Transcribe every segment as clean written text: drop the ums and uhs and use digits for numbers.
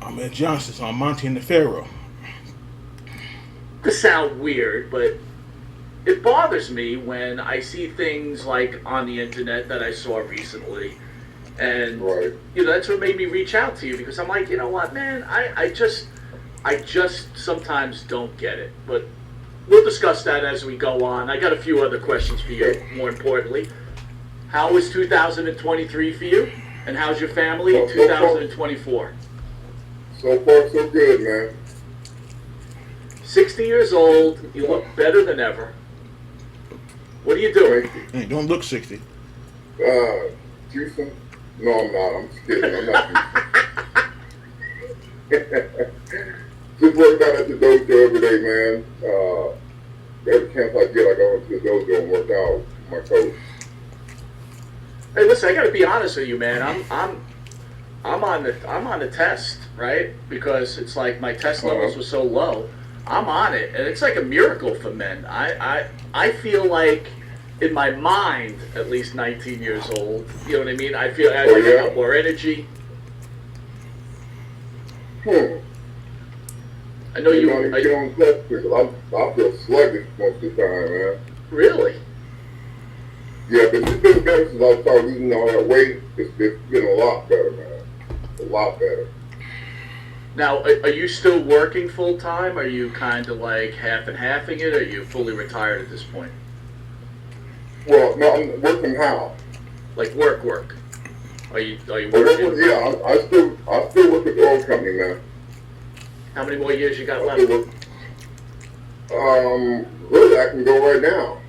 Ahmed Johnson's on Monte and the Pharaoh. To sound weird, but it bothers me when I see things like on the internet that I saw recently. And Right. that's what made me reach out to you because I'm like, you know what, man, I just sometimes don't get it. But we'll discuss that as we go on. I got a few other questions for you, more importantly. How was 2023 for you? And how's your family in 2024? So far, so good, man. 60 years old, you look better than ever. What are you doing? Thank you. Hey, don't look 60. Juicing? No, I'm not. I'm just kidding. I'm not juicing. Just worked out at the dojo every day, man. Every chance I get, I go into the dojo and work out with my coach. Hey, listen, I got to be honest with you, man. I'm on the test, right? Because it's like my test levels were so low. I'm on it, and it's like a miracle for men. I feel like, in my mind, at least 19 years old. You know what I mean? I feel I got more energy. I know you. Get on test because I feel sluggish most of the time, man. Really? Yeah, but it's been better since I started losing all that weight. It's been a lot better, man. A lot better. Now, are you still working full time? Are you kind of like half and halving it? Or are you fully retired at this point? Well, no, I'm working how? Like work? Are you working? Yeah, I still work at the oil company, man. How many more years you got I left? still work, really, I can go right now.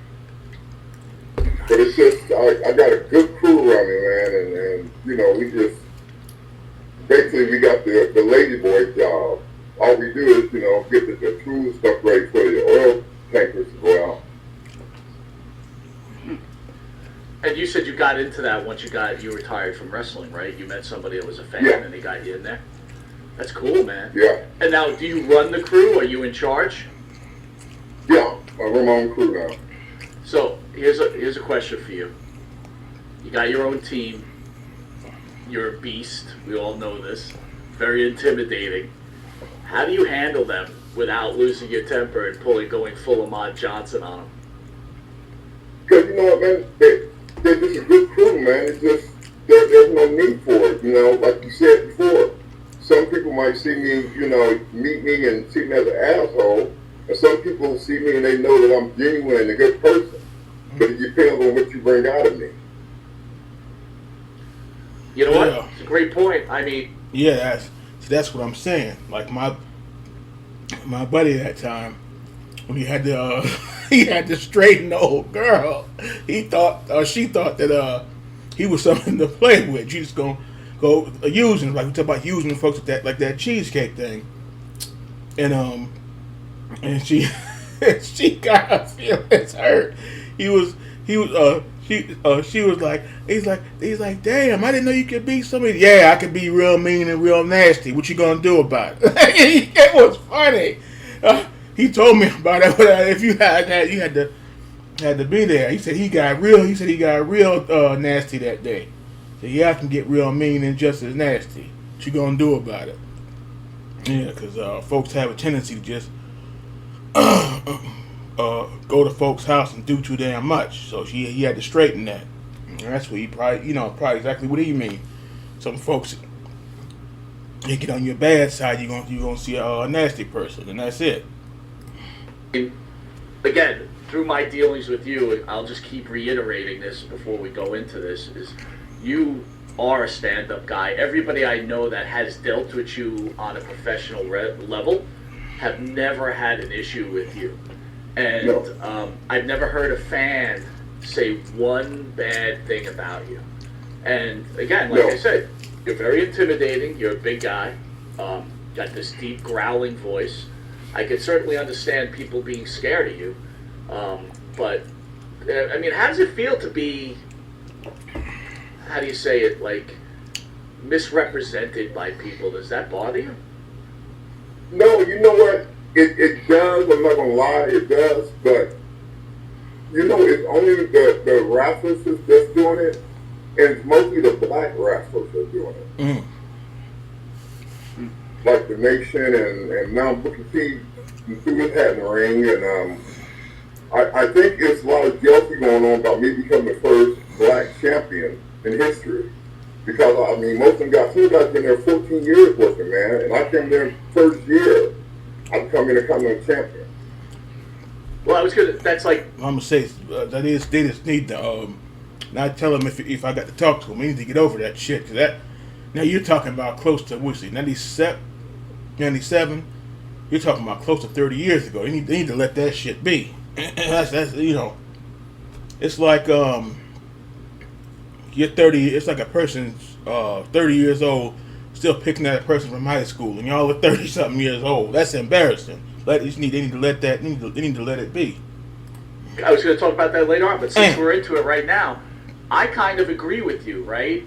But it's just, I got a good crew around me, man, and we just, basically we got the lady boy job. All we do is, get the tools stuff ready for the oil tankers to go out. And you said you got into that once you retired from wrestling, right? You met somebody that was a fan and they got you in there. That's cool, man. Yeah. And now, do you run the crew? Are you in charge? Yeah, I run my own crew now. So here's a question for you. You got your own team. You're a beast. We all know this. Very intimidating. How do you handle them without losing your temper and going full Ahmed Johnson on them? Because you know what, man, they're just a good crew, man. It's just there's no need for it. Like you said before, some people might see me, meet me and see me as an asshole, and some people see me and they know that I'm genuine and a good person. But it depends on what you bring out of me. You know what? It's a great point. I mean, yeah, that's what I'm saying. Like my buddy that time when he had to he had to straighten the old girl. She thought that he was something to play with. You just gonna go using, like we talk about using folks like that cheesecake thing, and she she got her feelings hurt. She was like, he's like, damn, I didn't know you could be somebody. Yeah, I could be real mean and real nasty. What you gonna do about it? It was funny. He told me about it, but if you had that, you had to be there. He said he got real nasty that day. So yeah, I can get real mean and just as nasty. What you gonna do about it? Yeah, because folks have a tendency to just go to folks' house and do too damn much. So he had to straighten that. And that's what he probably exactly what he mean. Some folks, they get on your bad side, you're gonna see a nasty person, and that's it. Again, through my dealings with you, I'll just keep reiterating this before we go into this, is you are a stand-up guy. Everybody I know that has dealt with you on a professional level have never had an issue with you. And No. I've never heard a fan say one bad thing about you. And again, like I said, you're very intimidating. You're a big guy. Got this deep growling voice. I could certainly understand people being scared of you. But, I mean, how does it feel to be, how do you say it, like, misrepresented by people? Does that bother you? No, you know what? It does. I'm not gonna lie, it does. But it's only the wrestlers that's doing it, and it's mostly the black wrestlers that's doing it. like the Nation and now Booker T threw his hat in the ring, and I think it's a lot of jealousy going on about me becoming the first black champion in history. Because, I mean, most of them guys, some guys been there 14 years working, man, and I came there first year, I come in and come in champion. Well, I was gonna. That's like I'm gonna say that is they just need to not tell him if I got to talk to him. We need to get over that shit. Cause that now you're talking about close to what's it 97. You're talking about close to 30 years ago. They need to let that shit be. That's you know, it's like you're 30. It's like a person's 30 years old still picking at a person from high school, and y'all are 30 something years old. That's embarrassing. They need to let that. They need to let it be. I was going to talk about that later on, but since we're into it right now, I kind of agree with you, right?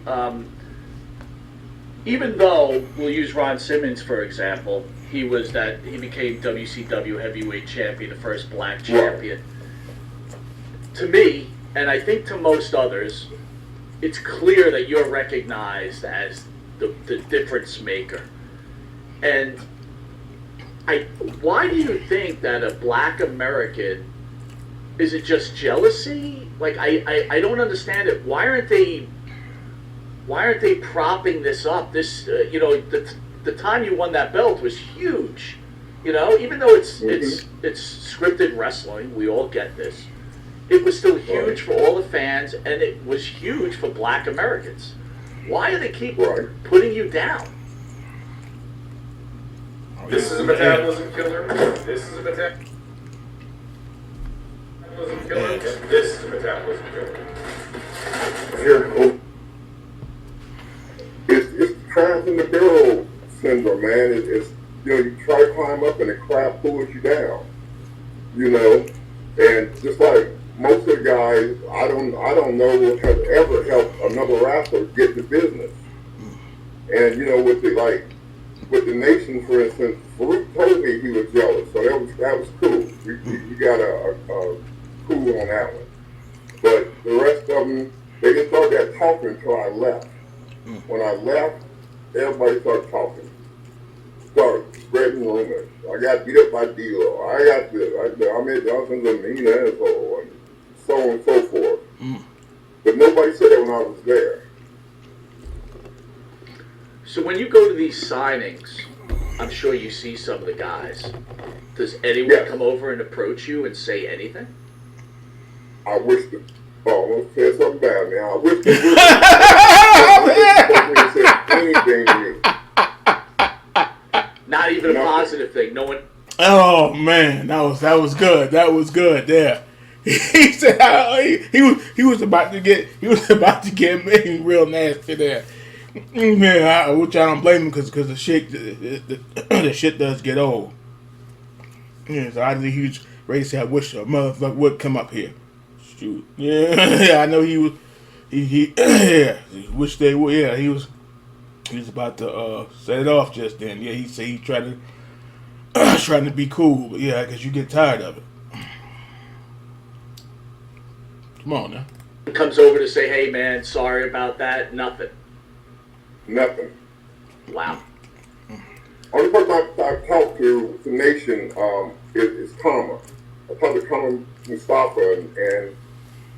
Even though we'll use Ron Simmons for example, he became WCW heavyweight champion, the first black champion. To me, and I think to most others, it's clear that you're recognized as the difference maker. And why do you think that a black American, is it just jealousy? Like I don't understand it. Why aren't they propping this up? This the time you won that belt was huge. You know, even though it's scripted wrestling, we all get this. It was still huge for all the fans, and it was huge for black Americans. Why do they keep putting you down? This is a metabolism killer. This is a metabolism killer. This is a metabolism killer. Here, it's crabs in the barrel syndrome, man. It's you try to climb up and the crab pulls you down. You know, and just like most of the guys, I don't know have ever helped another wrestler get the business. And you know, with the Nation, for instance, Farouk told me he was jealous, so that was cool. We got a cool on that one. But the rest of them, they didn't start that talking until I left. When I left, everybody started talking. Started spreading rumors. I got beat up by D-Lo. I got this. Ahmed Johnson's a mean asshole, and so on and so forth. But nobody said that when I was there. So when you go to these signings, I'm sure you see some of the guys. Does anyone come over and approach you and say anything? I wish the let's say something bad, man. I wish they would say anything to me. Not even a positive thing. No one. Oh man, that was good. That was good. There, he said he was about to get me real nasty there. Man, which I don't blame him because the shit does get old. Yeah, so I think he was ready to say, I wish a motherfucker would come up here. Shoot. Yeah, I know he was. He wish they would. Yeah, he was about to set it off just then. Yeah, he said he tried to be cool, but yeah, because you get tired of it. Come on now. Comes over to say, hey man, sorry about that. Nothing. Wow. Only person I've talked to the Nation is Karma. I talked to Karma Mustafa, and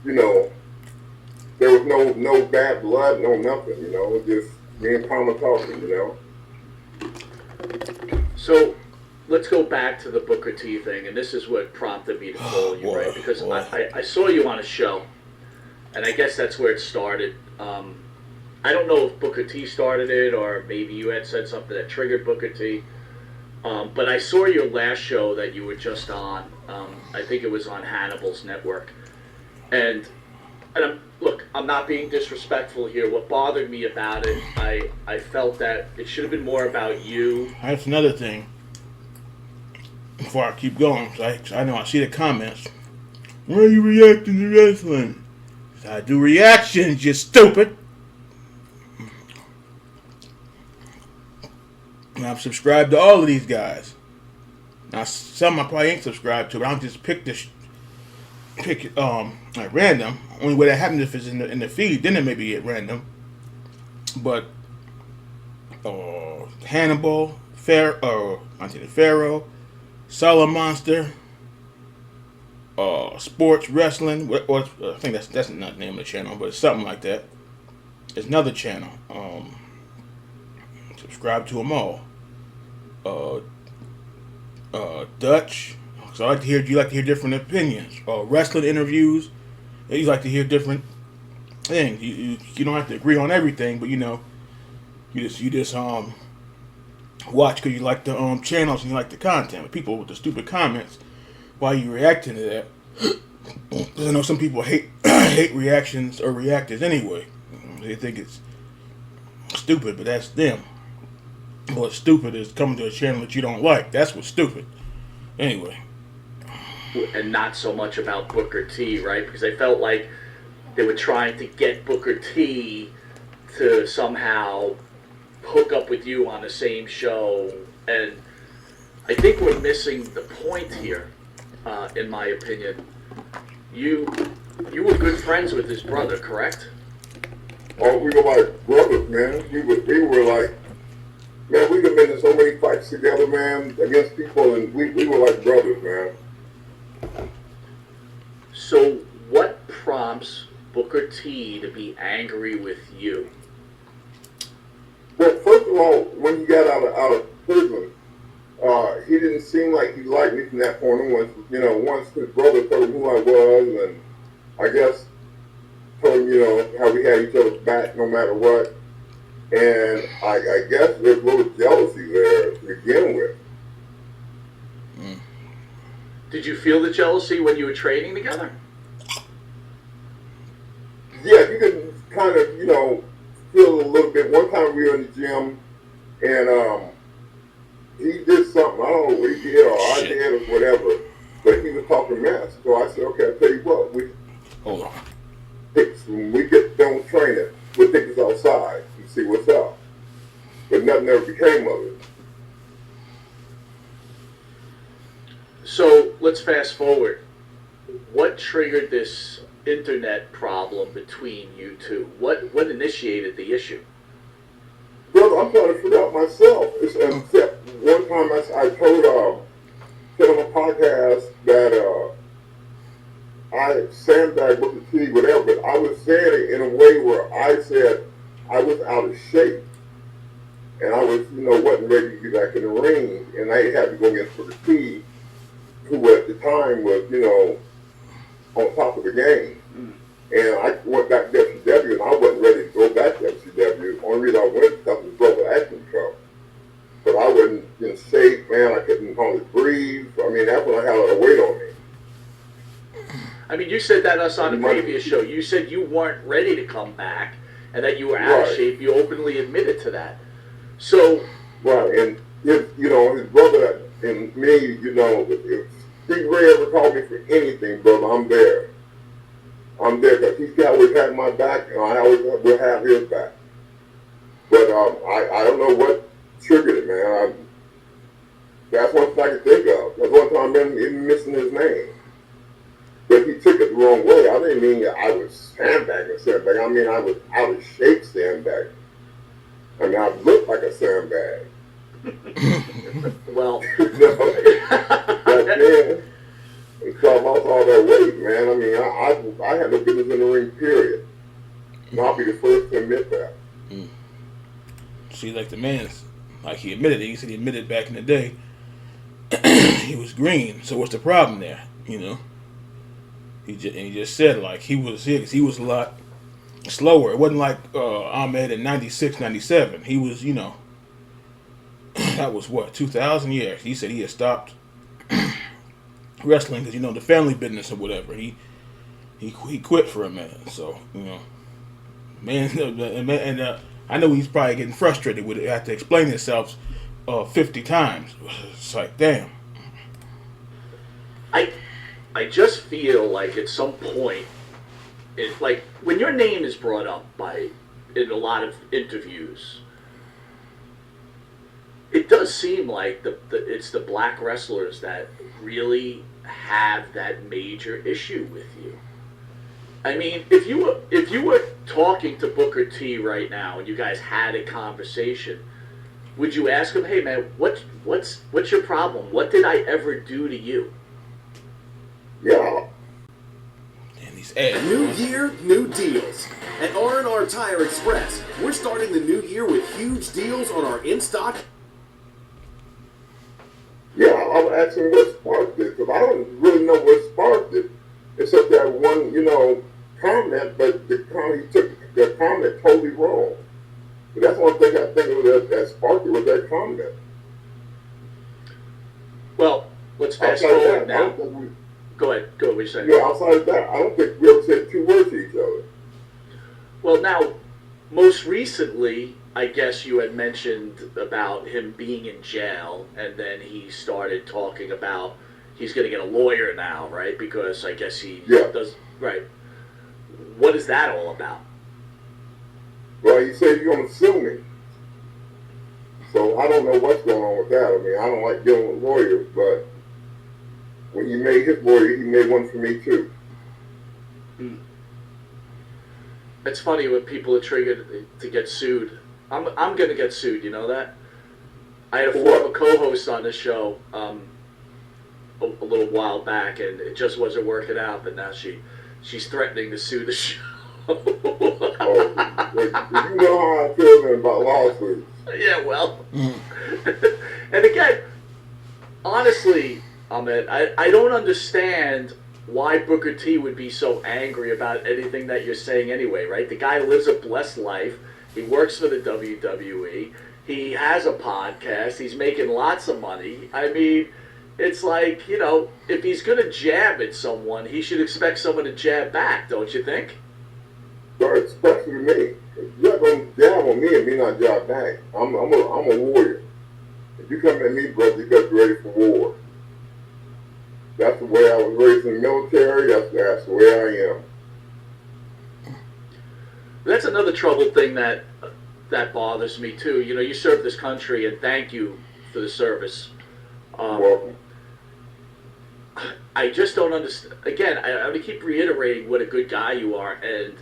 you know, there was no bad blood, no nothing. You know, it was just me and Karma talking. You know. So let's go back to the Booker T thing, and this is what prompted me to call you, right? Because I saw you on a show, and I guess that's where it started. I don't know if Booker T started it, or maybe you had said something that triggered Booker T. But I saw your last show that you were just on. I think it was on Hannibal's network. And I'm not being disrespectful here. What bothered me about it, I felt that it should have been more about you. That's another thing. Before I keep going, I know I see the comments. Why are you reacting to wrestling? I do reactions, you stupid. And I've subscribed to all of these guys. Now, some I probably ain't subscribed to, but I'll just pick it at random. Only way that happens if it's in the feed, then it may be at random. But Hannibal, Pharaoh, Solid Monster, Sports Wrestling. Or I think that's not the name of the channel, but it's something like that. It's another channel. Subscribe to them all. Dutch. So I like to hear. You like to hear different opinions. Wrestling interviews. You like to hear different things. You don't have to agree on everything, but you just watch because you like the channels and you like the content. But people with the stupid comments, why you reacting to that? Because I know some people hate hate reactions or reactors anyway. They think it's stupid, but that's them. What's stupid is coming to a channel that you don't like. That's what's stupid. Anyway. And not so much about Booker T, right? Because I felt like they were trying to get Booker T to somehow hook up with you on the same show. And I think we're missing the point here, in my opinion. You were good friends with his brother, correct? Oh, we were like brothers, man. We were like, man, we've been in so many fights together, man, against people, and we were like brothers, man. So what prompts Booker T to be angry with you? Well, first of all, when he got out of prison, he didn't seem like he liked me from that point on. Once his brother told him who I was, and I guess told him, how we had each other's back no matter what. And I guess there's a little jealousy there to begin with. Did you feel the jealousy when you were training together? Yeah, you can kind of, feel a little bit. One time we were in the gym, and he did something. I don't know what he did, or I did, or whatever. But he was talking mess. So I said, okay, I'll tell you what. Hold on. When we get done training, we'll take this outside and see what's up. But nothing ever became of it. So let's fast forward. What triggered this internet problem between you two? What initiated the issue? Brother, I'm trying to figure out myself. Except one time I told said on a podcast that I sandbagged with the T, whatever, but I was saying it in a way where I said I was out of shape. And I was, wasn't ready to get back in the ring. And I had to go against the T, who at the time was, on top of the game. And I went back to FCW, and I wasn't ready to go back to FCW. The only reason I went because his brother asked me to come. But I wasn't in shape, man. I couldn't hardly breathe. I mean, that's when I had a lot of weight on me. I mean, you said that us on the previous show. You said you weren't ready to come back and that you were out of shape. You openly admitted to that. So... Right, and his brother and me, if Steve Ray ever called me for anything, brother, I'm there. I'm there because he's always had my back, and I always will have his back. But I don't know what triggered it, man. That's one thing I can think of. That's one time I remember even missing his name. But he took it the wrong way. I didn't mean that I was sandbagging. I mean I was out of shape sandbagging. I mean, I looked like a sandbag. Well, back then, so I lost all that weight, man. I mean, I had no business in the ring, period. And I'll be the first to admit that. See, like the man's, like he admitted it. He said he admitted back in the day he was green. So what's the problem there? He just said like he was a lot slower. It wasn't like Ahmed in 96, 97. He was, that was what, 2000? Yeah. He said he had stopped wrestling because, the family business or whatever. He quit for a minute. So, man, and I know he's probably getting frustrated with it. Have to explain himself 50 times. It's like, damn. I just feel like at some point, like when your name is brought up in a lot of interviews, it does seem like it's the black wrestlers that really have that major issue with you. I mean, if you were talking to Booker T right now and you guys had a conversation, would you ask him, hey man, what's your problem? What did I ever do to you? Yeah. And these ads. New year, new deals. At R&R Tire Express, we're starting the new year with huge deals on our in-stock. Yeah, I'm asking what sparked it, because I don't really know what sparked it, except that one, comment, but he took the comment totally wrong. But that's one thing I think that sparked it was that comment. Well, let's fast Outside of forward that, I now. don't think Go ahead, what you saying? yeah, outside of that, I don't think we ever said 2 words to each other. Well, now, most recently, I guess you had mentioned about him being in jail, and then he started talking about he's going to get a lawyer now, right? Because I guess he does, right. What is that all about? Well, he said you're going to sue me. So I don't know what's going on with that. I mean, I don't like dealing with lawyers, but when he made his lawyer, he made one for me too. It's funny when people are triggered to get sued. I'm going to get sued, you know that? I had a former co-host on the show a little while back, and it just wasn't working out, but now she's threatening to sue the show. Oh, you know how I feel about lawsuits. Yeah, well. And again, honestly, Ahmed, I don't understand why Booker T would be so angry about anything that you're saying anyway, right? The guy lives a blessed life. He works for the WWE. He has a podcast. He's making lots of money. I mean, it's like, if he's going to jab at someone, he should expect someone to jab back, don't you think? But especially me. You're not going to jab on me and me not jab back. I'm a warrior. If you come at me, brother, you got to be ready for war. That's the way I was raised in the military. That's the way I am. That's another trouble thing that bothers me too. You serve this country, and thank you for the service. You're welcome. I just don't understand. Again, I'm going to keep reiterating what a good guy you are, and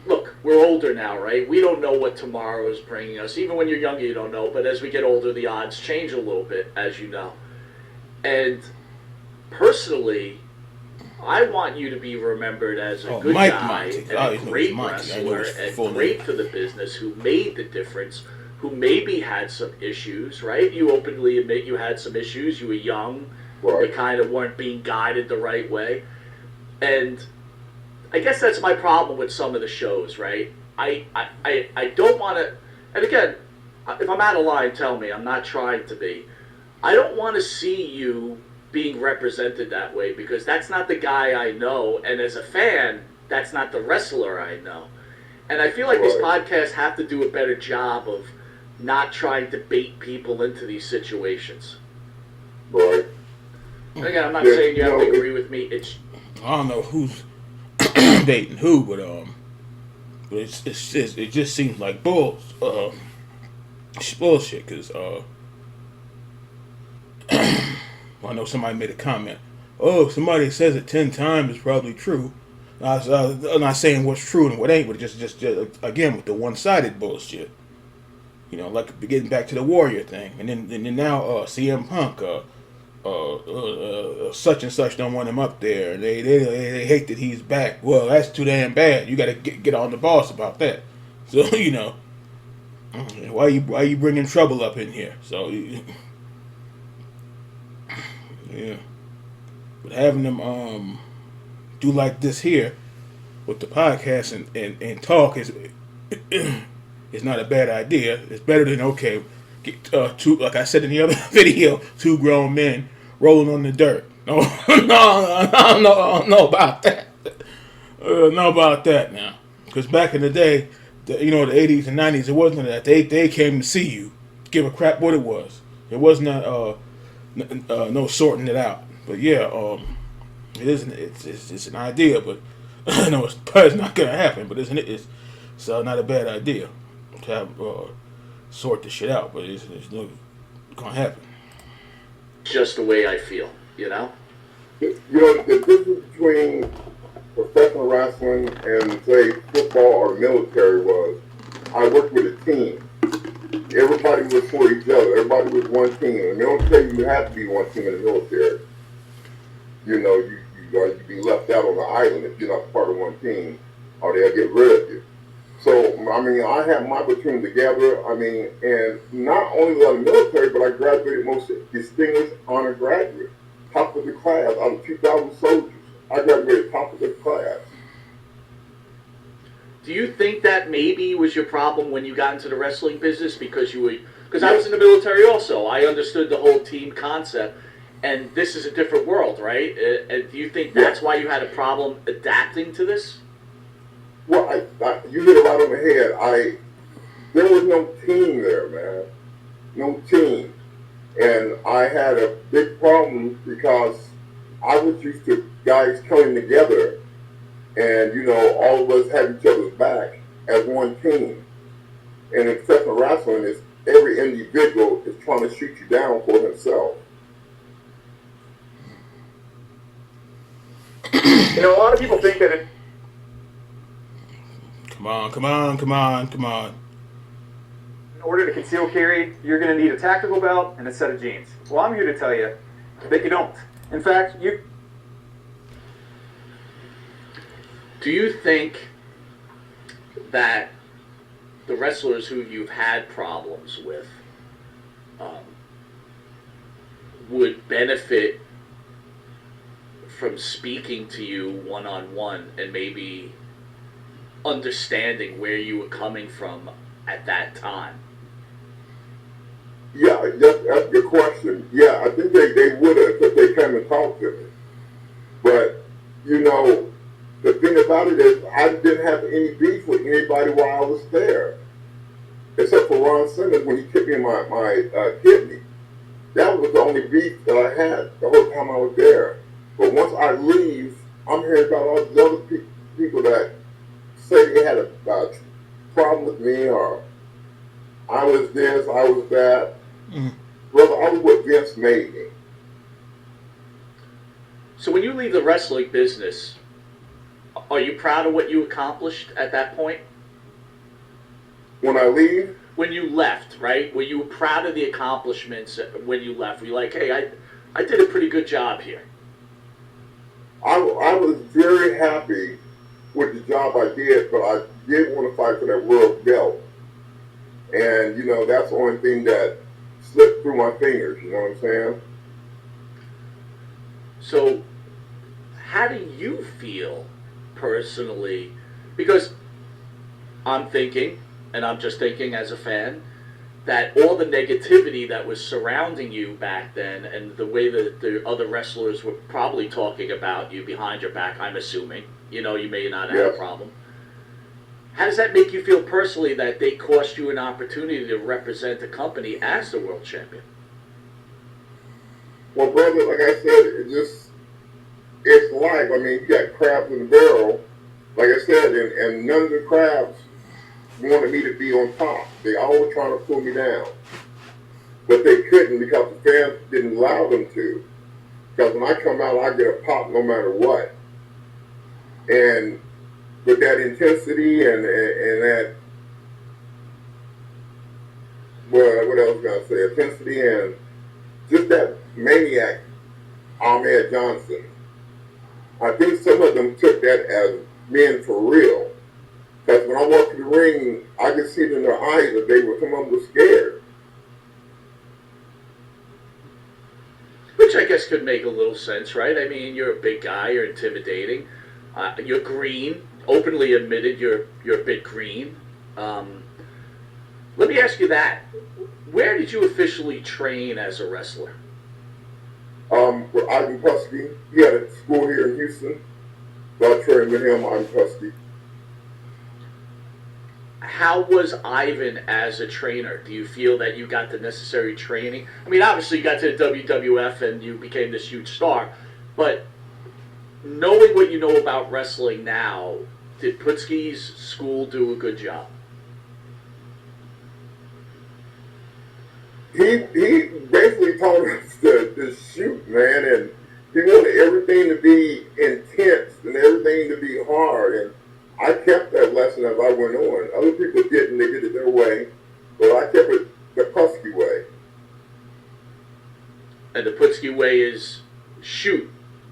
look, we're older now, right? We don't know what tomorrow is bringing us. Even when you're younger, you don't know. But as we get older, the odds change a little bit, as you know. And personally, I want you to be remembered as a good guy Monte. and a great wrestler and great for the business, who made the difference, who maybe had some issues, right? You openly admit you had some issues. You were young. Right. You kind of weren't being guided the right way. And I guess that's my problem with some of the shows, right? I don't want to, and again, if I'm out of line, tell me. I'm not trying to be. I don't want to see you being represented that way, because that's not the guy I know, and as a fan, that's not the wrestler I know. And I feel like these podcasts have to do a better job of not trying to bait people into these situations. Right. And again, I'm not saying you have to agree with me. I don't know who's dating who, but it just seems like bullshit. Because I know somebody made a comment. Oh, if somebody says it 10 times, it's probably true. I'm not saying what's true and what ain't, but just again with the one-sided bullshit. Like getting back to the Warrior thing, and then now CM Punk, such and such don't want him up there. They hate that he's back. Well, that's too damn bad. You got to get on the boss about that. So why you bringing trouble up in here? So yeah, but having them do like this here with the podcast and talk is not a bad idea. It's better than get two, like I said in the other video, 2 grown men rolling on the dirt. No, I don't know about that. Know about that now, because back in the day, the 80s and 90s, it wasn't that they came to see you, give a crap what it was. It wasn't no sorting it out. But yeah, it isn't. It's an idea, but I know it's not gonna happen. But it's not a bad idea to have sort the shit out. But it's not gonna happen. Just the way I feel, The difference between professional wrestling and, say, football or military was I worked with a team. everybody was for each other. Everybody was one team. And they don't tell you have to be one team in the military. You know, you'd be left out on the island if you're not part of one team, or they'll get rid of you. So, I mean, I had my platoon together. I mean, and not only was I in the military, but I graduated most distinguished honor graduate, top of the class out of 2,000 soldiers. I graduated top of the class. Do you think that maybe was your problem when you got into the wrestling business? Because I was in the military also. I understood the whole team concept, and this is a different world, right? And do you think that's why you had a problem adapting to this? Well, you hit it right on the head. There was no team there, man. No team. And I had a big problem because I was used to guys coming together and, you know, all of us had each other's back as one team. And in professional wrestling, is every individual is trying to shoot you down for himself. You know, a lot of people think that it... Come on. In order to conceal carry, you're going to need a tactical belt and a set of jeans. Well, I'm here to tell you that you don't. In fact, you... Do you think that the wrestlers who you've had problems with would benefit from speaking to you one-on-one and maybe understanding where you were coming from at that time? Yeah, that's a good question. Yeah, I think they would have if they came and talked to me. But, you know, the thing about it is I didn't have any beef with anybody while I was there. Except for Ron Simmons when he kicked me in my kidney. That was the only beef that I had the whole time I was there. But once I leave, I'm hearing about all these other people that say they had a problem with me, or I was this, I was that. Brother, I was what Vince made me. So when you leave the wrestling business, are you proud of what you accomplished at that point? When I leave? When you left, right? Were you proud of the accomplishments when you left? Were you like, hey, I did a pretty good job here? I was very happy with the job I did, but I did want to fight for that world belt. And, you know, that's the only thing that slipped through my fingers, you know what I'm saying? So, how do you feel personally? Because I'm thinking, and I'm just thinking as a fan, that all the negativity that was surrounding you back then and the way that the other wrestlers were probably talking about you behind your back, I'm assuming, you know, you may not have a problem. How does that make you feel personally that they cost you an opportunity to represent the company as the world champion? Well, brother, like I said, it's life. I mean, you got crabs in the barrel, like I said, and none of the crabs wanted me to be on top. They always trying to pull me down. But they couldn't because the fans didn't allow them to. Because when I come out, I get a pop no matter what. And with that intensity and that, well, what else can I say? Intensity and just that maniac, Ahmed Johnson. I think some of them took that as men for real. Because when I walked to the ring, I could see it in their eyes that some of them were scared. Which I guess could make a little sense, right? I mean, you're a big guy, you're intimidating, you're green, openly admitted you're a bit green. Let me ask you that. Where did you officially train as a wrestler? With Ivan Husky. He had a school here in Houston. So I trained with him, Ivan Husky. How was Ivan as a trainer? Do you feel that you got the necessary training? I mean, obviously you got to the WWF and you became this huge star, but knowing what you know about wrestling now, did Putski's school do a good job? He basically taught us to shoot, man, and he wanted everything to be intense and everything to be hard, and I kept that lesson as I went on. Other people didn't, they did it their way, but I kept it the Pusky way. And the Putski way is shoot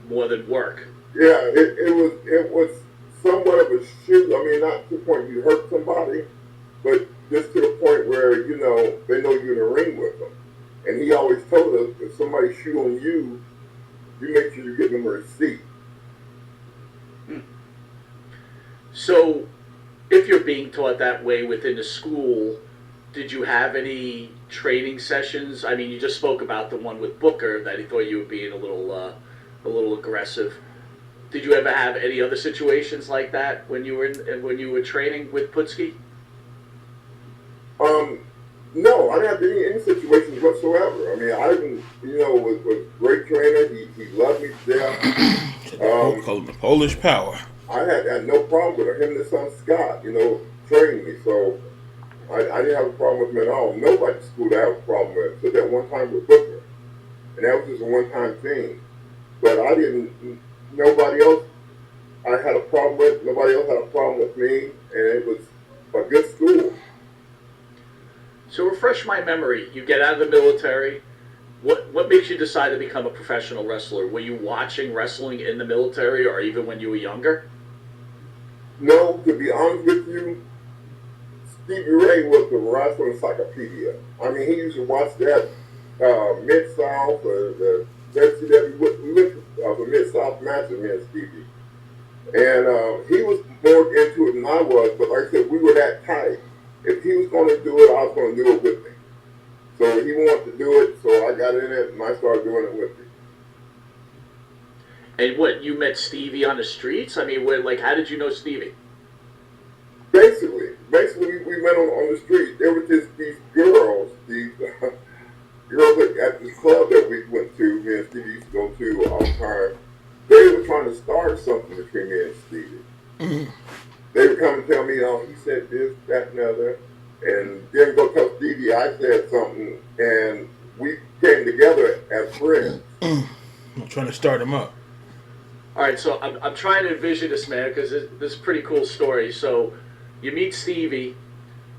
more than work. Yeah, it was somewhat of a shoot. I mean, not to the point you hurt somebody, but just to the point where, you know, they know you're in the ring with them. And he always told us, if somebody shoot on you, you make sure you give them a receipt. So, if you're being taught that way within the school, did you have any training sessions? I mean, you just spoke about the one with Booker that he thought you were being a little aggressive. Did you ever have any other situations like that when you were training with Putski? No, I didn't have any situations whatsoever. I mean, Ivan, you know, was a great trainer. He loved me to death. The Polish power. I had no problem with him and his son Scott, you know, training me. So I didn't have a problem with him at all. Nobody at school that I have a problem with. So that one time with Booker. And that was just a one-time thing. But I didn't, nobody else I had a problem with. Nobody else had a problem with me. And it was a good school. So refresh my memory. You get out of the military. What makes you decide to become a professional wrestler? Were you watching wrestling in the military or even when you were younger? No, to be honest with you, Stevie Ray was the wrestling encyclopedia. I mean, he used to watch that Mid-South, the WCW. We went to the Mid-South match with me and Stevie. And he was more into it than I was, but like I said, we were that tight. If he was going to do it, I was going to do it with him. So he wanted to do it, so I got in it and I started doing it with him. And what, you met Stevie on the streets? I mean, how did you know Stevie? Basically, we met on the street. There were just these girls, girls at this club that we went to, me and Stevie used to go to all the time. They were trying to start something between me and Stevie. Mm-hmm. They would come and tell me, oh, he said this, that, and the other. And then go tell Stevie I said something, and we came together as friends. I'm trying to start him up. All right, so I'm trying to envision this, man, because this is a pretty cool story. So you meet Stevie.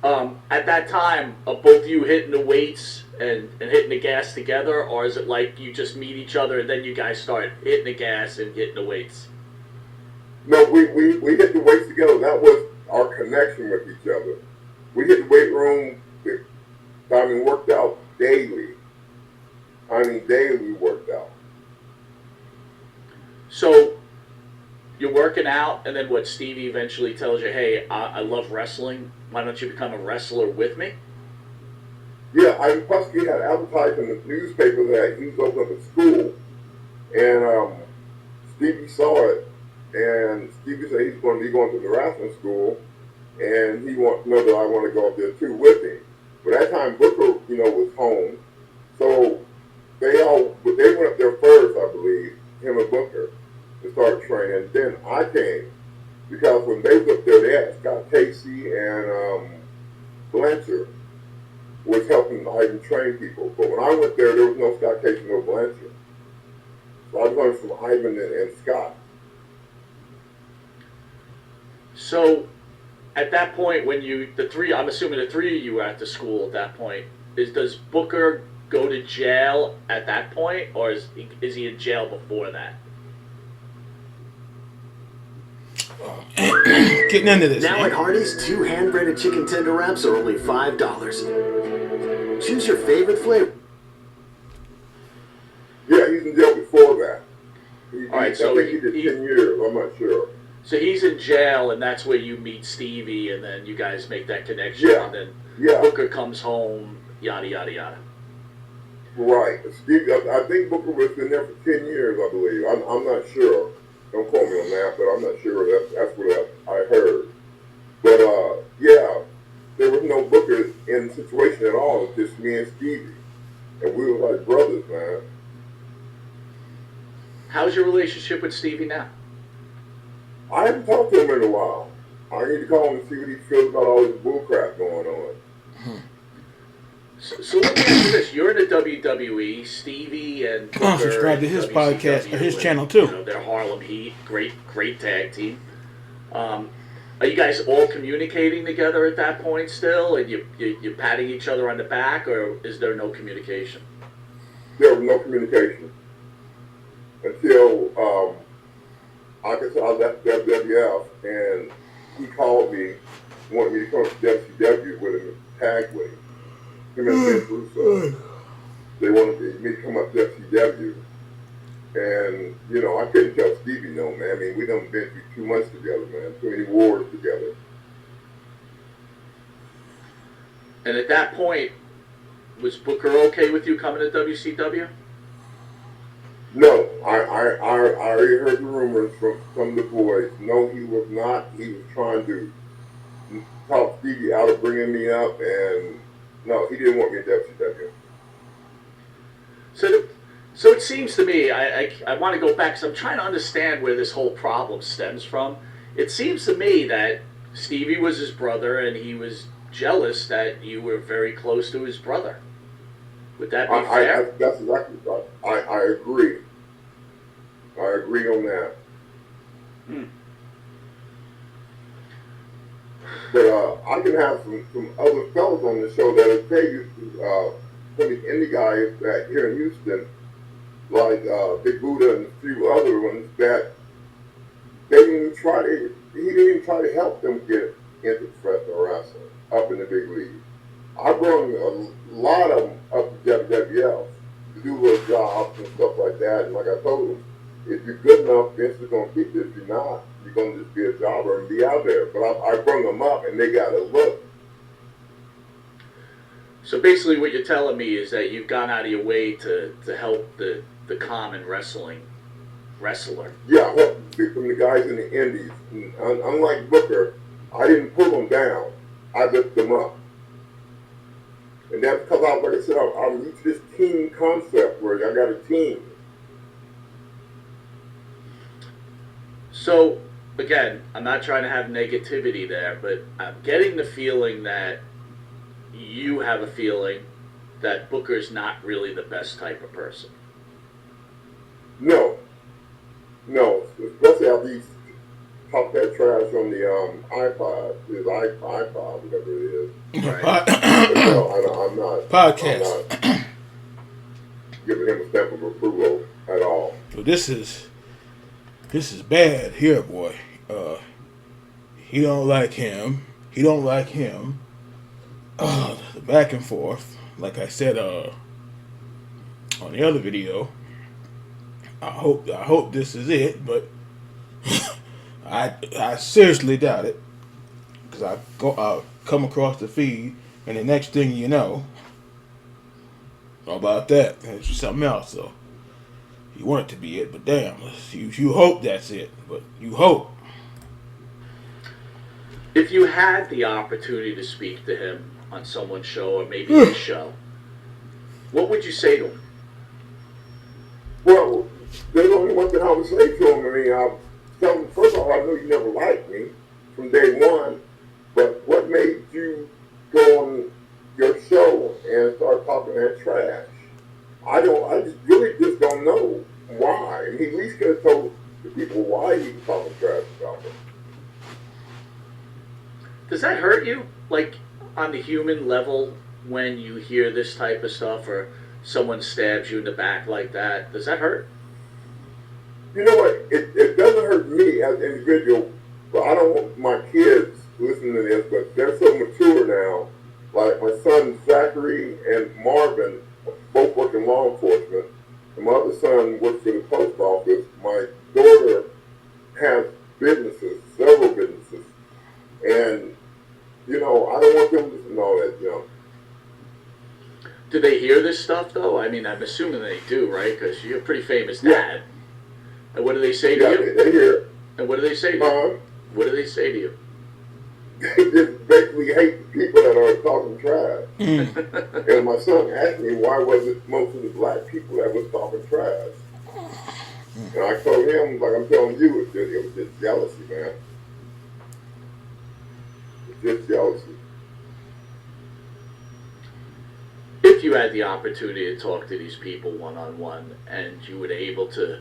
At that time, are both you hitting the weights and hitting the gas together, or is it like you just meet each other and then you guys start hitting the gas and hitting the weights? No, we hit the weights together. That was our connection with each other. We hit the weight room. Worked out daily. Daily we worked out. So you're working out, and then what? Stevie eventually tells you, "Hey, I love wrestling. Why don't you become a wrestler with me?" Yeah, Pusky had advertised in the newspaper that he was opening up a school, and Stevie saw it, and Stevie said he's going to be going to the wrestling school, and he wants to know that I want to go up there too with him. But that time Booker, was home, so they went up there first, I believe, him and Booker, to start training. Then I came, because when they was up there, they had Scott Casey and Blanchard was helping Ivan train people. But when I went there was no Scott Casey, no Blanchard. So I learned from Ivan and Scott. So at that point, when I'm assuming the three of you were at the school at that point, does Booker go to jail at that point, or is he in jail before that? Getting into this. Now at Hardee's, 2 hand-breaded chicken tender wraps are only $5. Choose your favorite flavor. Yeah, he's in jail before that. All right, so I think he did 10 years. I'm not sure. So he's in jail, and that's where you meet Stevie, and then you guys make that connection, Yeah. and then Yeah. Booker comes home, yada, yada, yada. Right. Stevie, I think Booker was in there for 10 years, I believe. I'm not sure. Don't quote me on that, but I'm not sure. That's what I heard. But, yeah, there was no Booker in the situation at all. It was just me and Stevie. And we were like brothers, man. How's your relationship with Stevie now? I haven't talked to him in a while. I need to call him and see what he feels about all this bullcrap going on. So let me ask you this. You're in the WWE, Stevie and Booker, subscribe to his podcast, or his channel too. They're Harlem Heat, great tag team. Are you guys all communicating together at that point still, and you're patting each other on the back, or is there no communication? There was no communication until I guess I left WWF, and he called me, wanted me to come to WCW with him, tag with him. Him and Vince Russo. They wanted me to come up to WCW. And, you know, I couldn't tell Stevie no, man. I mean, we done been through too much together, man. Too many wars together. And at that point, was Booker okay with you coming to WCW? No, I already heard the rumors from the boys. No, he was not. He was trying to talk Stevie out of bringing me up, and no, he didn't want me at WCW. So it seems to me, I want to go back because I'm trying to understand where this whole problem stems from. It seems to me that Stevie was his brother, and he was jealous that you were very close to his brother. Would that be fair? That's exactly right. I agree. I agree on that. But I can have some other fellas on the show that'll tell you, some of the indie guys that here in Houston, like Big Buddha and a few other ones, that he didn't even try to help them get into professional wrestling up in the big league. I brought a lot of them up to WWF to do little jobs and stuff like that. And like I told them, if you're good enough, Vince is going to keep you. If you're not, you're going to just be a jobber and be out there. But I brought them up, and they got a look. So basically what you're telling me is that you've gone out of your way to help the common wrestler. Yeah, from the guys in the indies. And unlike Booker, I didn't pull them down. I lifted them up. And that's because, like I said, I'm used to this team concept where I got a team. So, again, I'm not trying to have negativity there, but I'm getting the feeling that you have a feeling that Booker's not really the best type of person. No, especially after he talked that trash on the iPod, his iPod, whatever it is. Right. No, I'm not. Podcast. I'm not giving him a stamp of approval at all. So this is bad here, boy. He don't like him. He don't like him. The back and forth. Like I said on the other video. I hope this is it, but I seriously doubt it, because I come across the feed, and the next thing you know about that, it's something else. So you want it to be it, but damn, you hope that's it, but you hope. If you had the opportunity to speak to him on someone's show or maybe his show, what would you say to him? Well, there's only one thing I would say to him. I mean, I'll tell him, first of all, I know you never liked me from day one, but what made you go on your show and start talking that trash? I just don't know why. He at least could have told the people why he was talking trash about them. Does that hurt you? Like, on the human level, when you hear this type of stuff or someone stabs you in the back like that, does that hurt? You know what? It doesn't hurt me as an individual, but I don't want my kids listening to this, but they're so mature now. Like my son Zachary and Marvin both work in law enforcement, and my other son works for the post office. My daughter has businesses, several businesses, and you know, I don't want them to listen to all that junk. Do they hear this stuff, though? I mean, I'm assuming they do, right? Because you're a pretty famous dad. And what do they say to you? They hear. And what do they say to you? What do they say to you? They just basically hate the people that are talking trash. And my son asked me why was it most of the black people that was talking trash. And I told him, like I'm telling you, it was just jealousy, man. It's just jealousy. If you had the opportunity to talk to these people one-on-one and you were able to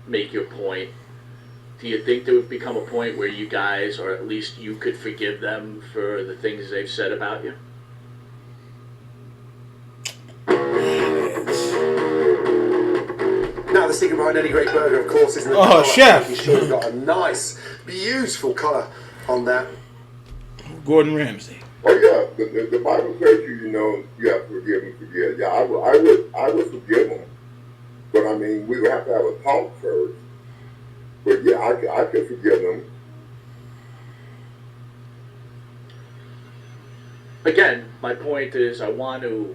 make your point, Do you think there would become a point where you guys, or at least you could forgive them for the things they've said about you? Now, the secret behind any great burger, of course, is in the Oh, colour. chef. Making sure we've got a nice, beautiful colour on that. Gordon Ramsay. Oh yeah, the Bible says you have to forgive and forget. Yeah, I would forgive them, but I mean we would have to have a talk first. But yeah, I could forgive them. Again, my point is I want you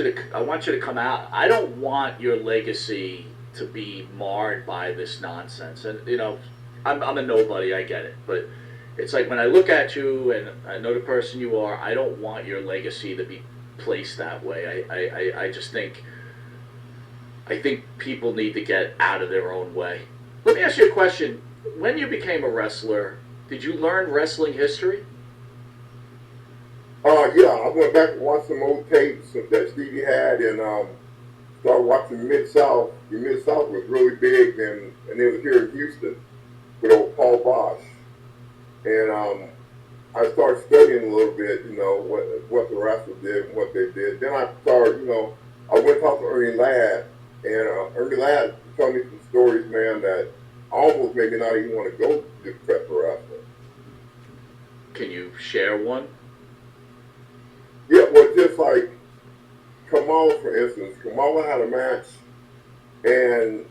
to come out. I don't want your legacy to be marred by this nonsense. And I'm a nobody, I get it, but it's like when I look at you and I know the person you are, I don't want your legacy to be placed that way. I just think people need to get out of their own way. Let me ask you a question. When you became a wrestler, did you learn wrestling history? Yeah, I went back and watched some old tapes that Stevie had, and started watching Mid-South. The Mid-South was really big, and it was here in Houston with old Paul Bosch. And I started studying a little bit, what the wrestlers did and what they did. Then I started, I went to talk to Ernie Ladd, and Ernie Ladd told me some stories, man, that almost made me not even want to go to professional wrestling. Can you share one? Yeah, well, just like Kamal, for instance. Kamal had a match, and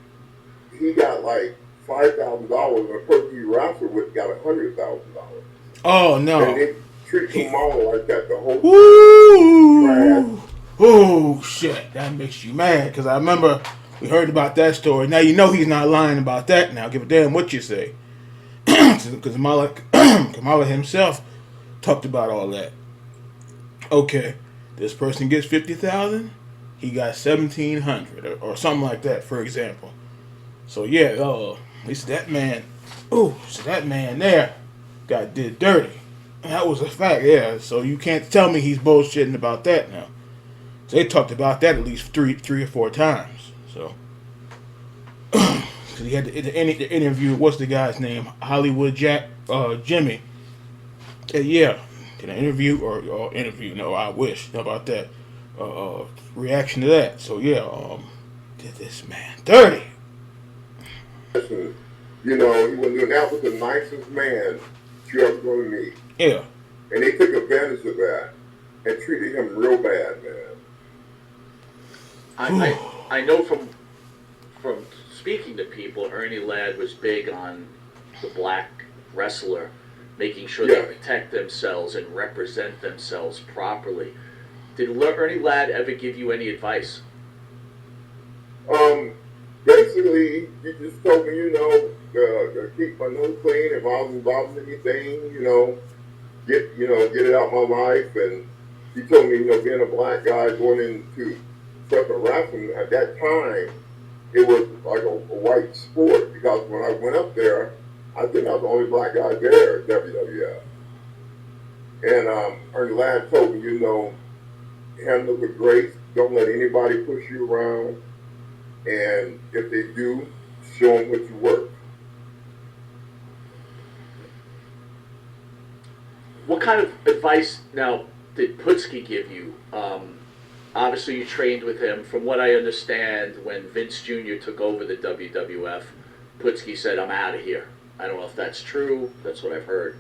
he got like $5,000, and the person he wrestled with got $100,000. Oh no! And they treat Kamal like that the whole Woo! Oh shit! That makes you mad because I remember we heard about that story. Now you know he's not lying about that. Now give a damn what you say, because Kamala himself talked about all that. Okay, this person gets 50,000, he got 1,700 or something like that, for example. So yeah, at least that man, so that man there got did dirty. That was a fact, yeah. So you can't tell me he's bullshitting about that now. So they talked about that at least three or four times. So, because he had the interview. What's the guy's name? Hollywood Jack, Jimmy. Yeah. Did an interview or interview? No, I wish. How about that? Reaction to that. So yeah, did this man dirty? Listen, he was the nicest man you ever going to meet. Yeah. And they took advantage of that and treated him real bad, man. I know from speaking to people, Ernie Ladd was big on the black wrestler, making sure they protect themselves and represent themselves properly. Did Ernie Ladd ever give you any advice? Basically, he just told me, to keep my nose clean. If I was involved in anything, get it out my life. And he told me, being a black guy going into professional wrestling at that time, it was like a white sport because when I went up there, I think I was the only black guy there at WWF. And Ernie Ladd told me, handle it with grace. Don't let anybody push you around. And if they do, show them what you work. What kind of advice now did Putski give you? Obviously, you trained with him. From what I understand, when Vince Jr. took over the WWF, Putski said, "I'm out of here." I don't know if that's true. That's what I've heard.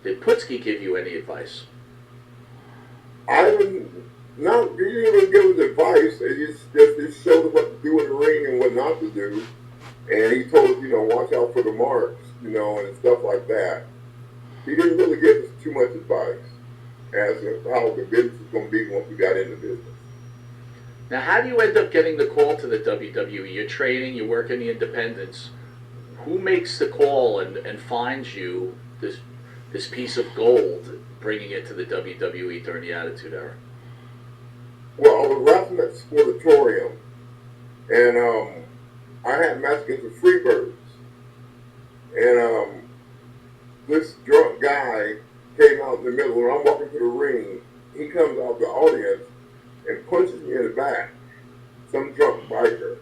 Did Putski give you any advice? I would not really give us advice. It just showed us what to do in the ring and what not to do. And he told us, watch out for the marks, and stuff like that. He didn't really give us too much advice as to how the business is going to be once we got into business. Now, how do you end up getting the call to the WWE? You're training, you work in the independents. Who makes the call and finds you this piece of gold, bringing it to the WWE during the Attitude Era? Well, I was wrestling at the Sportatorium, and I had match against the Freebirds. And this drunk guy came out in the middle. When I'm walking to the ring, he comes out the audience and punches me in the back, some drunk biker.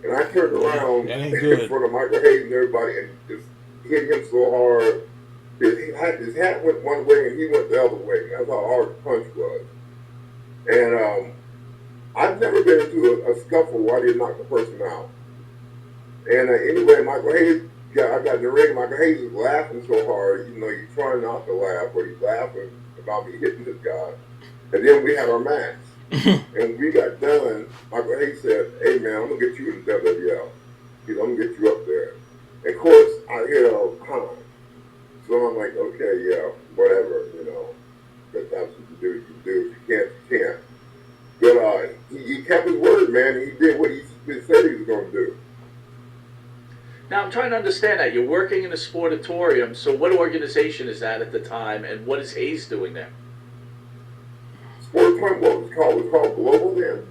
And I turned around That ain't in good. front of Michael Hayes and everybody and just hit him so hard. His hat went one way and he went the other way. That's how hard the punch was. And I've never been into a scuffle where I didn't knock the person out. And anyway, Michael Hayes, I got in the ring. Michael Hayes is laughing so hard. You know, he's trying not to laugh, but he's laughing about me hitting this guy. And then we had our match. And we got done. Michael Hayes said, "Hey, man, I'm going to get you in the WWL. I'm going to get you up there." And of course, I hear So I'm like, okay, yeah, whatever, you know. But that's what you do. You do. If you can't. But he kept his word, man. He did what he said he was going to do. Now, I'm trying to understand that. You're working in a sportatorium, so what organization is that at the time, and what is Hayes doing there? Sportatorium, what was called? It was called Global then.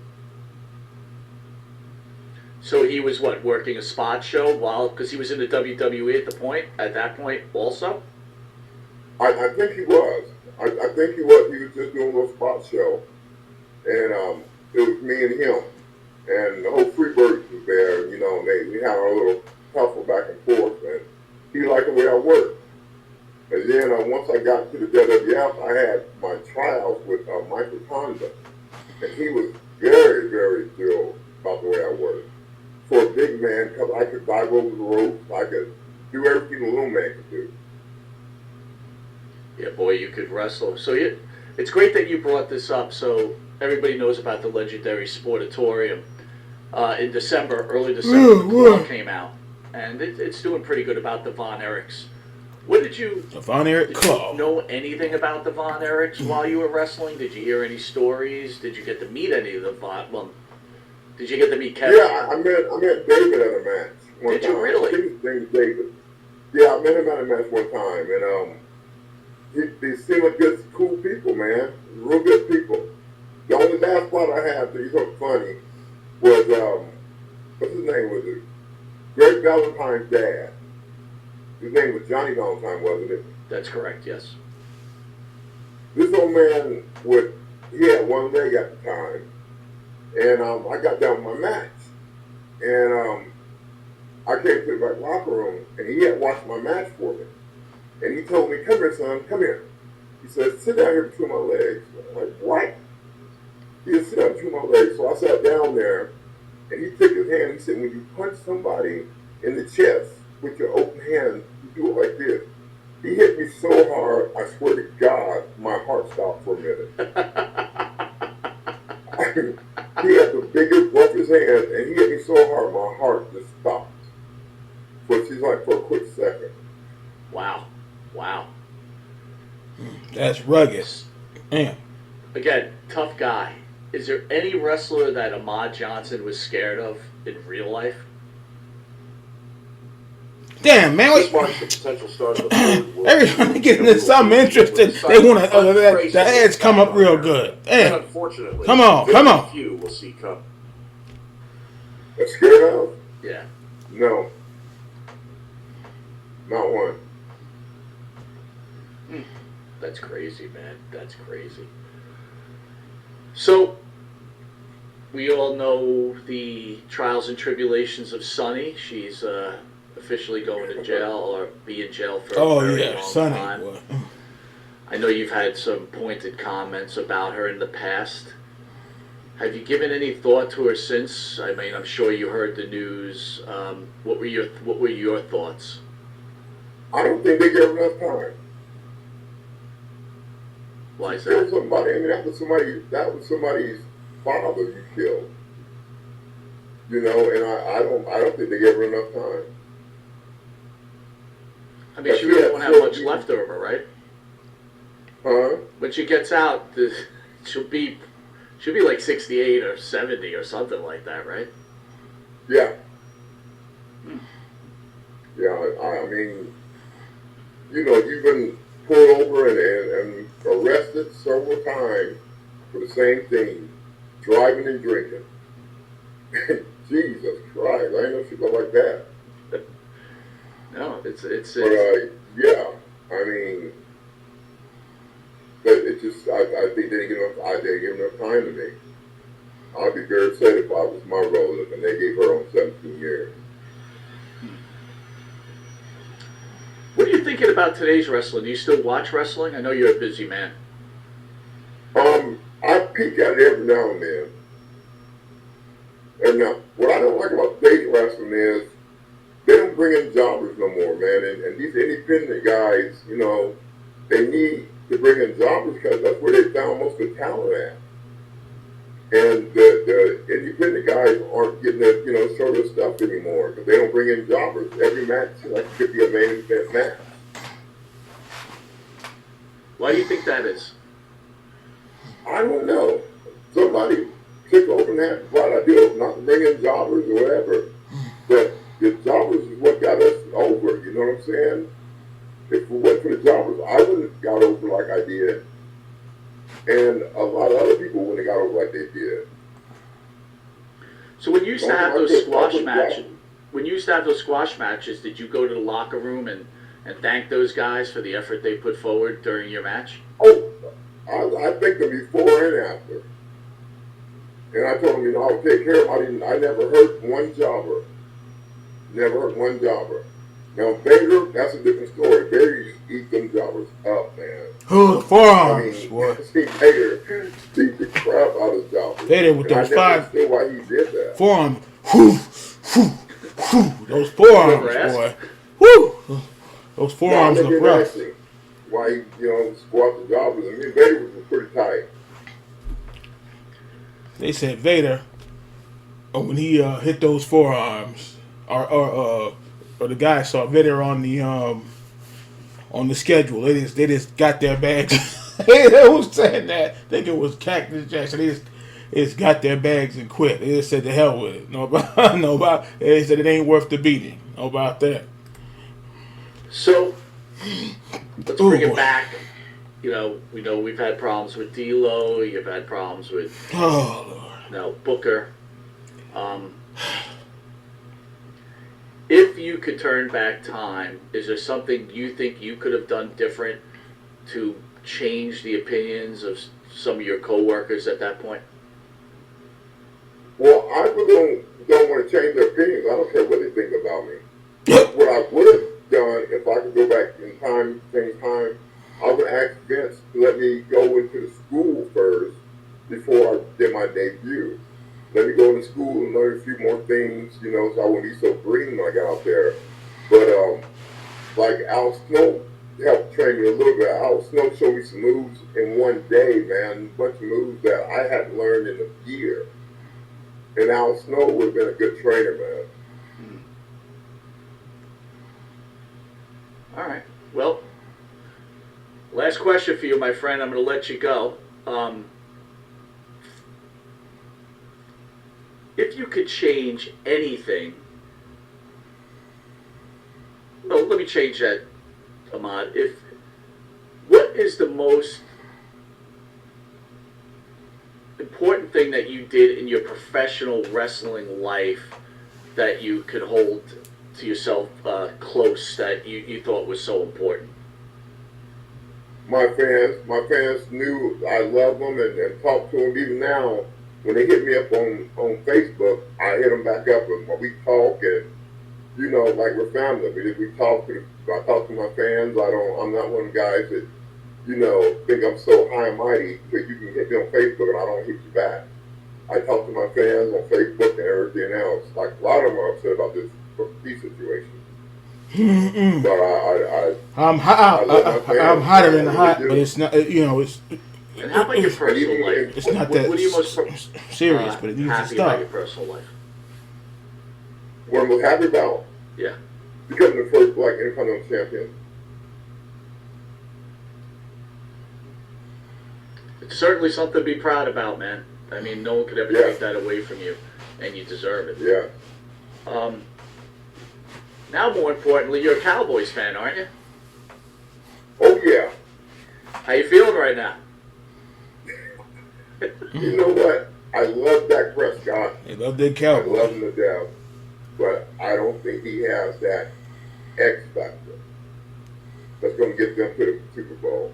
So he was, what, working a spot show because he was in the WWE at that point also? I think he was. I think he was. He was just doing a little spot show. And it was me and him. And the whole Freebirds was there, you know, and we had our little tussle back and forth, and he liked the way I worked. And then once I got to the WWF, I had my trials with Michael Tonda, and he was very, very thrilled about the way I worked. For a big man, because I could dive over the ropes, I could do everything a little man could do. Yeah, boy, you could wrestle. So it's great that you brought this up, so everybody knows about the legendary Sportatorium. In December, early December, the Claw came out, and it's doing pretty good about the Von Erichs. What did you... The Von Erich Claw. Did you know anything about the Von Erichs while you were wrestling? Did you hear any stories? Did you get to meet any of the Von... Well, did you get to meet Kevin? Yeah, I met David at a match one Did time. you really? I think his name is David. Yeah, I met him at a match one time, and they seem like good, cool people, man. Real good people. The only bad spot I had, to be so funny, was, what's his name was it? Greg Valentine's dad. His name was Johnny Valentine, wasn't it? That's correct, yes. This old man he had one leg at the time, and I got down with my match, and I came to the back locker room, and he had watched my match for me, and he told me, "Come here, son, come here." He said, "Sit down here between my legs." I'm like, "What?" He said, "Sit down between my legs." So I sat down there, and he took his hand, and he said, "When you punch somebody in the chest with your open hand, you do it like this." He hit me so hard, I swear to God, my heart stopped for a minute. He had the biggest, roughest hand, and he hit me so hard, my heart just stopped. But she's like, for a quick second. Wow. That's rugged. Man. Again, tough guy. Is there any wrestler that Ahmed Johnson was scared of in real life? Damn, man. This marks the potential start of the third world. Every time they get into something interesting, they want to, the ads come up real good. And Damn. unfortunately, Come on. few will see come. Scared of? Yeah. No. Not one. That's crazy, man. That's crazy. So, we all know the trials and tribulations of Sunny. She's officially going to jail or be in jail for a very long Sonny. time. Boy. I know you've had some pointed comments about her in the past. Have you given any thought to her since? I mean, I'm sure you heard the news. What were your thoughts? I don't think they gave her enough time. Why is Killed that? somebody. I mean, that was somebody's father you killed. You know, and I don't think they gave her enough time. I mean, she really won't have much left over, right? Huh? When she gets out, she'll be like 68 or 70 or something like that, right? Yeah. Yeah, I mean, you know, you've been pulled over and arrested several times for the same thing, driving and drinking. Jesus Christ, I ain't know she go like that. No, it's But yeah, I mean, but it just I think they didn't give enough time to me. I'd be very upset if I was my role and they gave her on 17 years. What are you thinking about today's wrestling? Do you still watch wrestling? I know you're a busy man. I peek at it every now and then. And now, what I don't like about today's wrestling is they don't bring in jobbers no more, man. And these independent guys, you know, they need to bring in jobbers because that's where they found most of the talent at. And the independent guys aren't getting the, you know, sort of stuff anymore because they don't bring in jobbers. Every match like could be a main event match. Why do you think that is? I don't know. Somebody took over and had the bright idea not to bring in jobbers or whatever. But the jobbers is what got us over, you know what I'm saying? If it wasn't for the jobbers, I wouldn't have got over like I did. And a lot of other people wouldn't have got over like they did. So when you used to have those squash matches, did you go to the locker room and thank those guys for the effort they put forward during your match? Oh, I thank them before and after. And I told them, you know, I would take care of them. I never hurt one jobber. Never hurt one jobber. Now, Vader, that's a different story. Vader used to eat them jobbers up, man. Oh, the forearms, boy. Vader beat the crap out of jobbers. Vader with those five. I never understood why he did that. Forearms. Whew, whew, whew. Those forearms, boy. Whew. Those forearms look rough. Why he, you know, squat the jobbers. I mean, Vader was pretty tight. They said Vader, when he hit those forearms, or the guy saw Vader on the schedule. They just got their bags. They was saying that. I think it was Cactus Jackson. They just got their bags and quit. They just said the hell with it. No about. They said it ain't worth the beating. No about that. So let's bring it back. You know, we know we've had problems with D'Lo. You've had problems with Booker. If you could turn back time, is there something you think you could have done different to change the opinions of some of your coworkers at that point? Well, I really don't want to change their opinions. I don't care what they think about me. What I would have done if I could go back in time, change time, I would ask Vince to let me go into the school first before I did my debut. Let me go into school and learn a few more things, you know, so I wouldn't be so green when I got out there. But, like Al Snow helped train me a little bit. Al Snow showed me some moves in one day, man. A bunch of moves that I hadn't learned in a year. And Al Snow would have been a good trainer, man. All right. Well, last question for you, my friend. I'm going to let you go. If you could change anything, well, let me change that, Ahmed. What is the most important thing that you did in your professional wrestling life that you could hold to yourself close, that you thought was so important? My fans knew I loved them and talked to them. Even now, when they hit me up on Facebook, I hit them back up and we talk, and you know, like we're family. I talk to my fans. I'm not one of the guys that, you know, think I'm so high and mighty that you can hit me on Facebook and I don't hit you back. I talk to my fans on Facebook and everything else. Like a lot of them are upset about these situations. Mm-mm. But I'm hotter than the hot, but it's not. You know, it's. And how about your personal life? It's not what that are you most serious, but it needs to happy stop. about your personal life? What I'm most happy about? Yeah. Becoming the first black Intercontinental champion. It's certainly something to be proud about, man. I mean, no one could ever take that away from you, and you deserve it. Yeah. Now, more importantly, you're a Cowboys fan, aren't you? Oh, yeah. How you feeling right now? You know what? I love Dak Prescott. They love their Cowboys. I love him to death. But I don't think he has that X factor that's going to get them to the Super Bowl.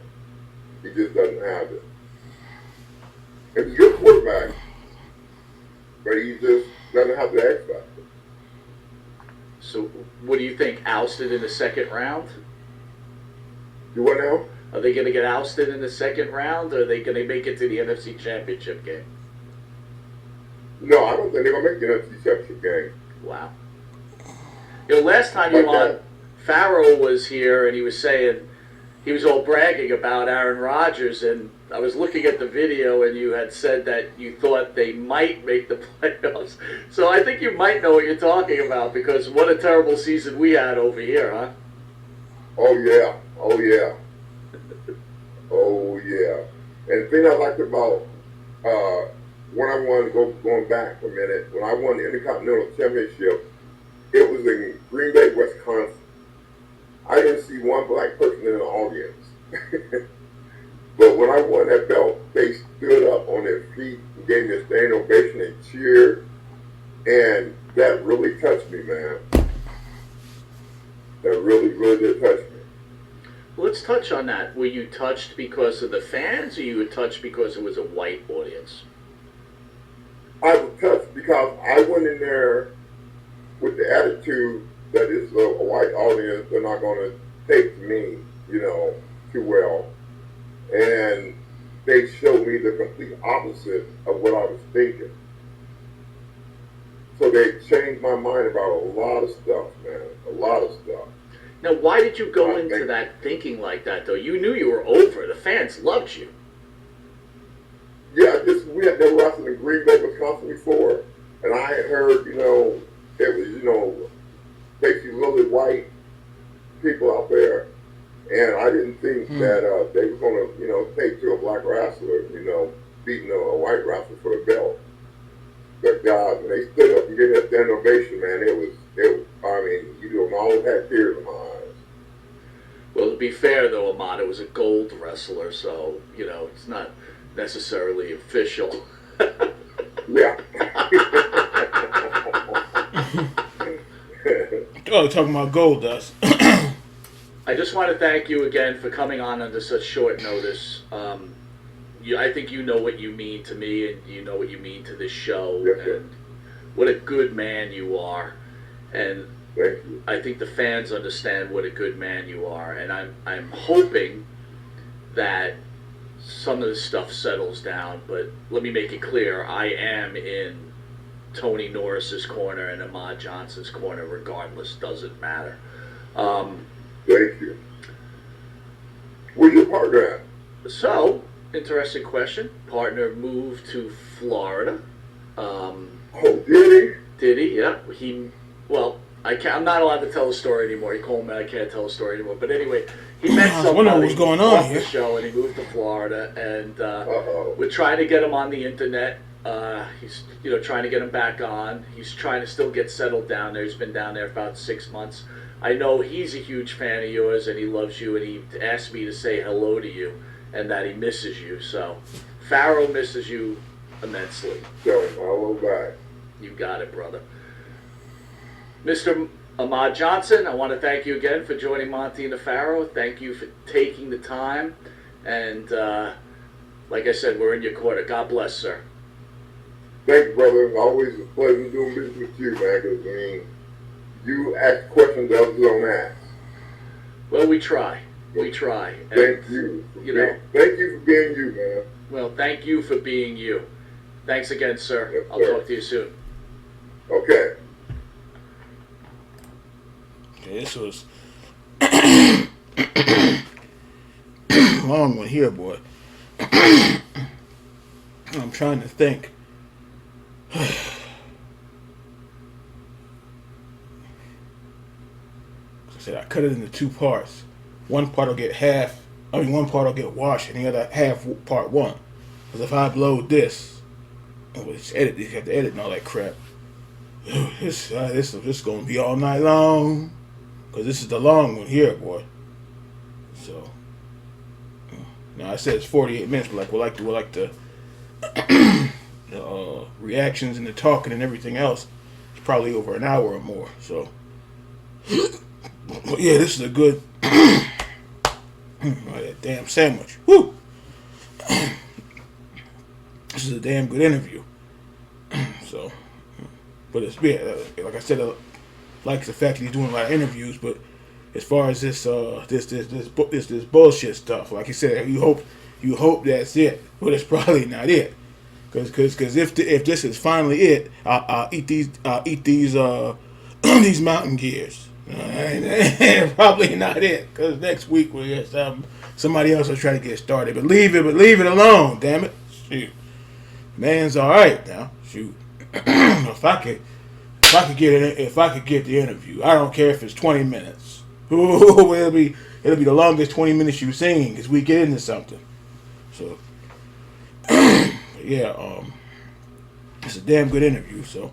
He just doesn't have it. If he's a good quarterback, but he just doesn't have the X factor. So, what do you think? Ousted in the second round? You what now? Are they going to get ousted in the second round, or are they going to make it to the NFC Championship game? No, I don't think they're gonna make the NFC Championship game. Wow. Last time you were on, Pharaoh was here, and he was saying, he was all bragging about Aaron Rodgers, and I was looking at the video, and you had said that you thought they might make the playoffs. So I think you might know what you're talking about, because what a terrible season we had over here, huh? Oh yeah, oh yeah, oh yeah. And the thing I liked about when I won, going back a minute, when I won the Intercontinental Championship, it was in Green Bay, Wisconsin. I didn't see one black person in the audience. But when I won that belt, they stood up on their feet and gave me a standing ovation and cheered. And that really touched me, man. That really, really did touch me. Well, let's touch on that. Were you touched because of the fans, or you were touched because it was a white audience? I was touched because I went in there with the attitude that it's a white audience, they're not going to take me, too well. And they showed me the complete opposite of what I was thinking. So they changed my mind about a lot of stuff, man. A lot of stuff. Now, why did you go into that thinking like that, though? You knew you were over. The fans loved you. Yeah, we had never wrestled in Green Bay, Wisconsin before. And I had heard, it was, basically really white people out there. And I didn't think that they were going to, take to a black wrestler, beating a white wrestler for the belt. But God, when they stood up and gave that standing ovation, man, it was, I almost had tears in my eyes. Well, to be fair, though, Ahmed, it was a gold wrestler, so, it's not necessarily official. Yeah. Oh, talking about gold dust. I just want to thank you again for coming on under such short notice. I think you know what you mean to me, and you know what you mean to this show, and what a good man you are. And thank you. I think the fans understand what a good man you are, and I'm hoping that some of this stuff settles down. But let me make it clear, I am in Tony Norris's corner and Ahmed Johnson's corner regardless. Doesn't matter. Thank you. Where's your partner at? So, interesting question. Partner moved to Florida. Oh, did he? Did he? Yeah. I'm not allowed to tell the story anymore. He called me. I can't tell the story anymore. But anyway, he met somebody what was going on off here. the show, and he moved to Florida. And we're trying to get him on the internet. He's trying to get him back on. He's trying to still get settled down there. He's been down there about 6 months. I know he's a huge fan of yours, and he loves you, and he asked me to say hello to you, and that he misses you. So, Pharaoh misses you immensely. So, hello back. You got it, brother. Mr. Ahmed Johnson, I want to thank you again for joining Monte and the Pharaoh. Thank you for taking the time. And like I said, we're in your corner. God bless, sir. Thanks, brother. It's always a pleasure doing business with you, man, because, you ask questions that others don't ask. Well, we try. We try. Thank you. Thank you for being you, man. Well, thank you for being you. Thanks again, sir. Yes, I'll sir. talk to you soon. Okay. Okay, this was long one here, boy. I'm trying to think. I cut it into 2 parts. One part will get one part will get washed, and the other half part one. Because if I upload this, you have to edit and all that crap. This is going to be all night long. Because this is the long one here, boy. So, now I said it's 48 minutes, but we'll like the reactions and the talking and everything else. It's probably over an hour or more. So. But yeah, this is a good that damn sandwich. Woo! This is a damn good interview. So, but it's yeah, like I said, like the fact that he's doing a lot of interviews. But as far as this bullshit stuff, like you said, you hope that's it, but it's probably not it. Because if this is finally it, I'll eat these these mountain gears. Probably not it. Because next week we get somebody else will try to get started. But leave it alone. Damn it. Shoot, man's all right now. Shoot, if I could get the interview, I don't care if it's 20 minutes. Ooh, it'll be the longest 20 minutes you've seen because we get into something. So. Yeah, it's a damn good interview. So